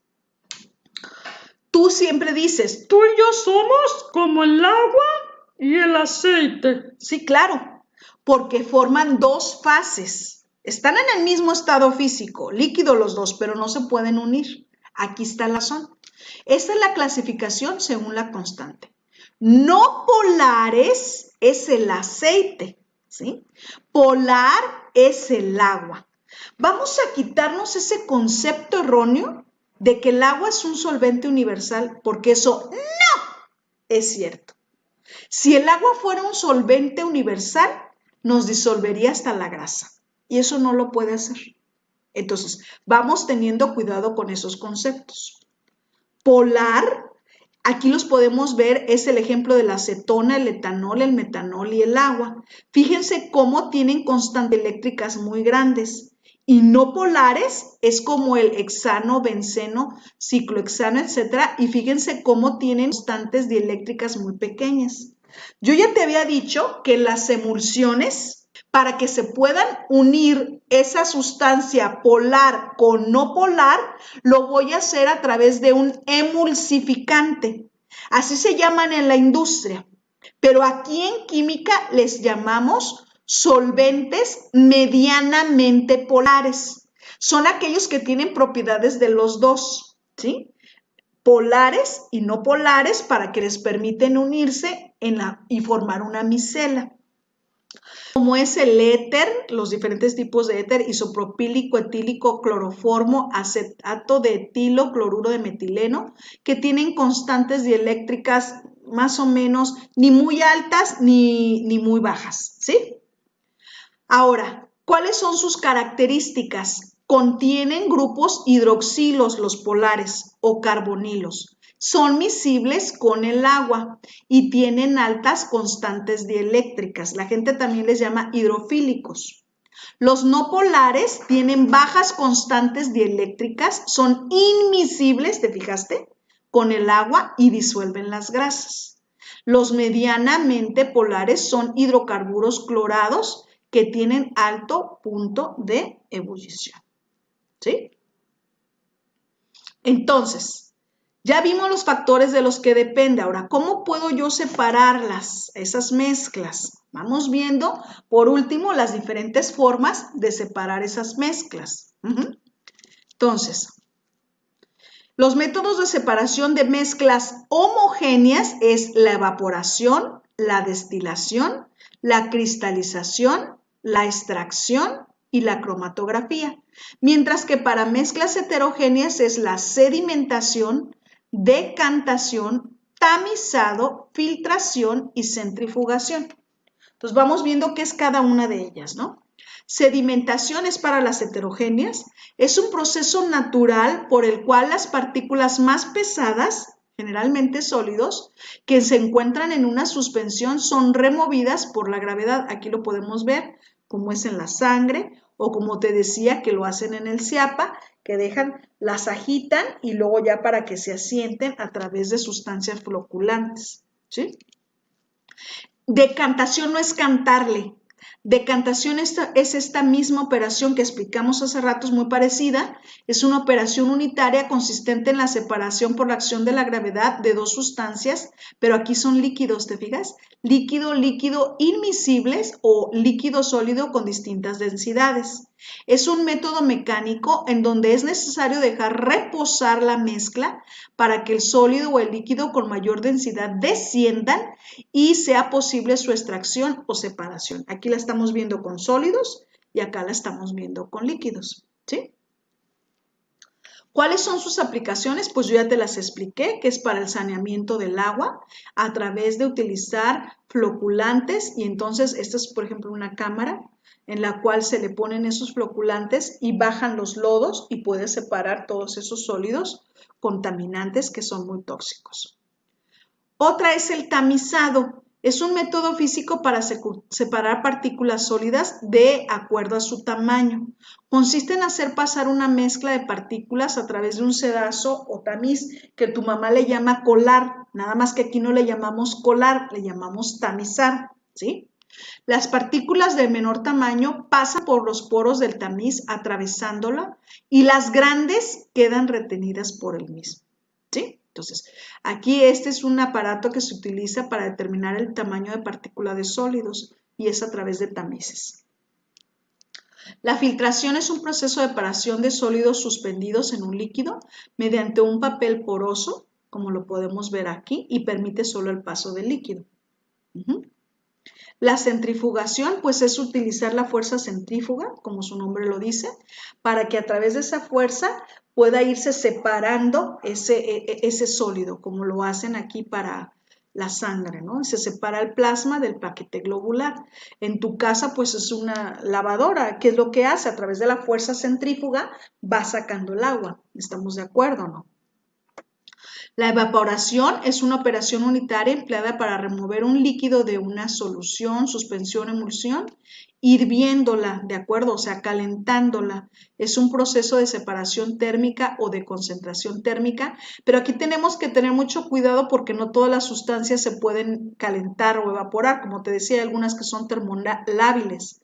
tú siempre dices, tú y yo somos como el agua y el aceite. Sí, claro, porque forman dos fases. Están en el mismo estado físico, líquido los dos, pero no se pueden unir. Aquí está la razón. Esta es la clasificación según la constante. No polares es el aceite, ¿sí? Polar es el agua. Vamos a quitarnos ese concepto erróneo de que el agua es un solvente universal, porque eso no es cierto. Si el agua fuera un solvente universal, nos disolvería hasta la grasa, y eso no lo puede hacer. Entonces, vamos teniendo cuidado con esos conceptos. Polar, aquí los podemos ver, es el ejemplo de la acetona, el etanol, el metanol y el agua. Fíjense cómo tienen constantes eléctricas muy grandes. Y no polares es como el hexano, benceno, ciclohexano, etc. Y fíjense cómo tienen constantes dieléctricas muy pequeñas. Yo ya te había dicho que las emulsiones, para que se puedan unir esa sustancia polar con no polar, lo voy a hacer a través de un emulsificante. Así se llaman en la industria. Pero aquí en química les llamamos solventes medianamente polares. Son aquellos que tienen propiedades de los dos, ¿sí? Polares y no polares para que les permiten unirse y formar una micela. Como es el éter, los diferentes tipos de éter, isopropílico, etílico, cloroformo, acetato de etilo, cloruro de metileno, que tienen constantes dieléctricas más o menos ni muy altas ni muy bajas, ¿sí? Ahora, ¿cuáles son sus características? Contienen grupos hidroxilos, los polares, o carbonilos. Son miscibles con el agua y tienen altas constantes dieléctricas. La gente también les llama hidrofílicos. Los no polares tienen bajas constantes dieléctricas, son inmiscibles, ¿te fijaste? Con el agua y disuelven las grasas. Los medianamente polares son hidrocarburos clorados que tienen alto punto de ebullición. ¿Sí? Entonces, ya vimos los factores de los que depende. Ahora, ¿cómo puedo yo separarlas, esas mezclas? Vamos viendo, por último, las diferentes formas de separar esas mezclas. Entonces, los métodos de separación de mezclas homogéneas es la evaporación, la destilación, la cristalización, la extracción y la cromatografía, mientras que para mezclas heterogéneas es la sedimentación, decantación, tamizado, filtración y centrifugación. Entonces vamos viendo qué es cada una de ellas, ¿no? Sedimentación es para las heterogéneas, es un proceso natural por el cual las partículas más pesadas, generalmente sólidos, que se encuentran en una suspensión son removidas por la gravedad. Aquí lo podemos ver, como es en la sangre, o como te decía, que lo hacen en el CIAPA, que las agitan y luego ya para que se asienten a través de sustancias floculantes, ¿sí? Decantación no es cantarle, Decantación es esta misma operación que explicamos hace rato, es muy parecida. Es una operación unitaria consistente en la separación por la acción de la gravedad de dos sustancias, pero aquí son líquidos, ¿te fijas? Líquido, líquido inmiscibles o líquido sólido con distintas densidades. Es un método mecánico en donde es necesario dejar reposar la mezcla para que el sólido o el líquido con mayor densidad desciendan y sea posible su extracción o separación. Aquí la estamos viendo con sólidos y acá la estamos viendo con líquidos, ¿sí? ¿Cuáles son sus aplicaciones? Pues yo ya te las expliqué, que es para el saneamiento del agua a través de utilizar floculantes y entonces esta es, por ejemplo, una cámara en la cual se le ponen esos floculantes y bajan los lodos y puede separar todos esos sólidos contaminantes que son muy tóxicos. Otra es el tamizado. Es un método físico para separar partículas sólidas de acuerdo a su tamaño. Consiste en hacer pasar una mezcla de partículas a través de un sedazo o tamiz que tu mamá le llama colar. Nada más que aquí no le llamamos colar, le llamamos tamizar, ¿sí? Las partículas de menor tamaño pasan por los poros del tamiz atravesándola y las grandes quedan retenidas por el mismo, ¿sí? Entonces, aquí este es un aparato que se utiliza para determinar el tamaño de partícula de sólidos y es a través de tamices. La filtración es un proceso de separación de sólidos suspendidos en un líquido mediante un papel poroso, como lo podemos ver aquí, y permite solo el paso del líquido. La centrifugación, pues es utilizar la fuerza centrífuga, como su nombre lo dice, para que a través de esa fuerza pueda irse separando ese sólido, como lo hacen aquí para la sangre, ¿no? Se separa el plasma del paquete globular. En tu casa, pues es una lavadora. ¿Qué es lo que hace? A través de la fuerza centrífuga va sacando el agua. ¿Estamos de acuerdo, no? La evaporación es una operación unitaria empleada para remover un líquido de una solución, suspensión, emulsión, hirviéndola, ¿de acuerdo? O sea, calentándola. Es un proceso de separación térmica o de concentración térmica, pero aquí tenemos que tener mucho cuidado porque no todas las sustancias se pueden calentar o evaporar. Como te decía, hay algunas que son termolábiles,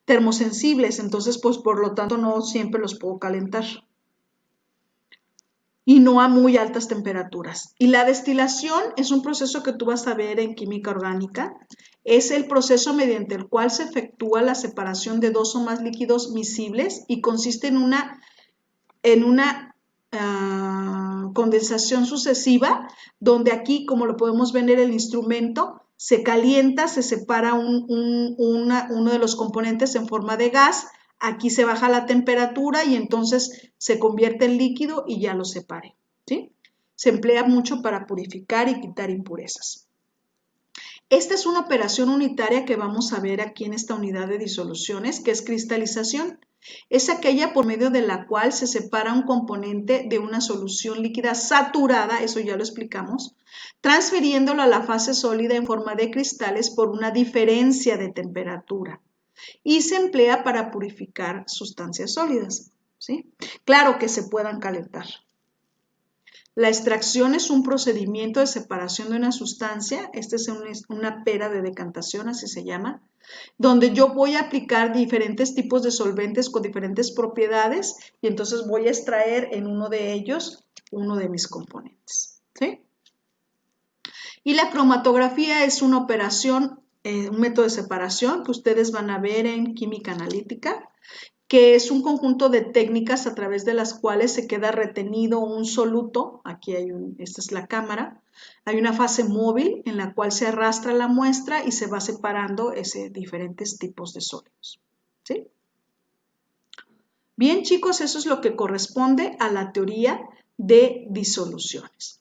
termosensibles, entonces, pues por lo tanto no siempre los puedo calentar y no a muy altas temperaturas. Y la destilación es un proceso que tú vas a ver en química orgánica. Es el proceso mediante el cual se efectúa la separación de dos o más líquidos miscibles y consiste en una condensación sucesiva, donde aquí, como lo podemos ver en el instrumento, se calienta, se separa uno de los componentes en forma de gas. Aquí se baja la temperatura y entonces se convierte en líquido y ya lo separe, ¿sí? Se emplea mucho para purificar y quitar impurezas. Esta es una operación unitaria que vamos a ver aquí en esta unidad de disoluciones, que es cristalización. Es aquella por medio de la cual se separa un componente de una solución líquida saturada, eso ya lo explicamos, transfiriéndolo a la fase sólida en forma de cristales por una diferencia de temperatura. Y se emplea para purificar sustancias sólidas, ¿sí? Claro que se puedan calentar. La extracción es un procedimiento de separación de una sustancia, esta es una pera de decantación, así se llama, donde yo voy a aplicar diferentes tipos de solventes con diferentes propiedades y entonces voy a extraer en uno de ellos uno de mis componentes, ¿sí? Y la cromatografía es una operación, un método de separación que ustedes van a ver en química analítica, que es un conjunto de técnicas a través de las cuales se queda retenido un soluto. Aquí esta es la cámara. Hay una fase móvil en la cual se arrastra la muestra y se va separando diferentes tipos de sólidos, ¿sí? Bien, chicos, eso es lo que corresponde a la teoría de disoluciones.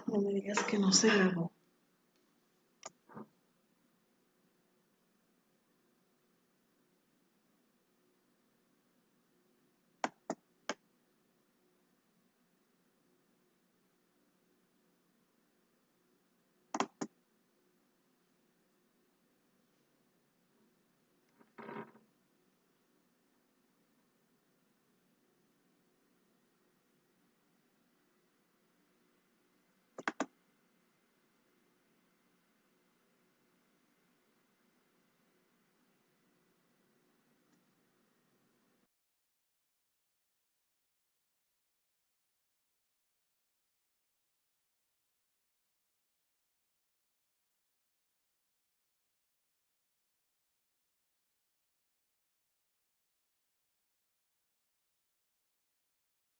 No me digas que no se grabó.